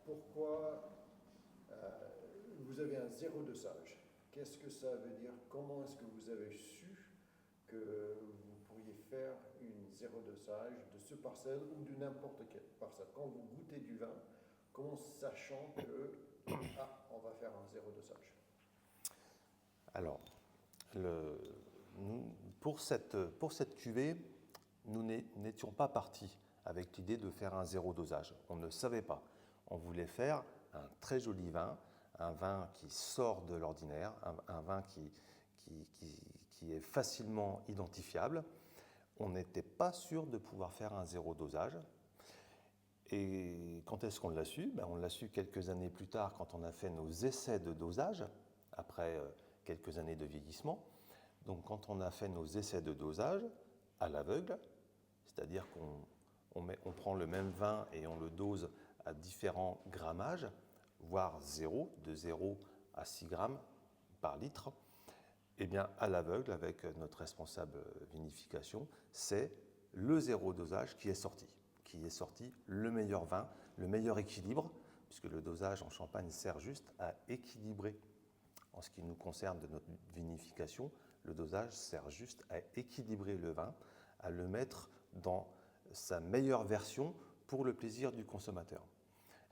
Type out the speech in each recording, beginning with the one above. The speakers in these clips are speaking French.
pourquoi vous avez un zéro dosage? Qu'est-ce que ça veut dire? Comment est-ce que vous avez su que vous pourriez faire une zéro dosage de ce parcelle ou de n'importe quelle parcelle? Quand vous goûtez du vin, comment sachant que on va faire un zéro dosage? Alors, pour cette cuvée, nous n'étions pas partis avec l'idée de faire un zéro dosage. On ne savait pas. On voulait faire un très joli vin, un vin qui sort de l'ordinaire, un vin qui est facilement identifiable. On n'était pas sûr de pouvoir faire un zéro dosage. Et quand est-ce qu'on l'a su? On l'a su quelques années plus tard quand on a fait nos essais de dosage, après quelques années de vieillissement. Donc quand on a fait nos essais de dosage à l'aveugle, c'est-à-dire qu'on prend le même vin et on le dose à différents grammages, voire de 0 à 6 grammes par litre, eh bien à l'aveugle, avec notre responsable vinification, c'est le zéro dosage qui est sorti le meilleur vin, le meilleur équilibre, puisque le dosage en Champagne sert juste à équilibrer. En ce qui nous concerne de notre vinification, le dosage sert juste à équilibrer le vin, à le mettre dans sa meilleure version pour le plaisir du consommateur.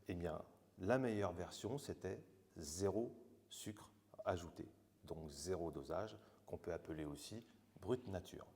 Eh bien, la meilleure version, c'était 0 sucre ajouté, donc 0 dosage, qu'on peut appeler aussi brut nature.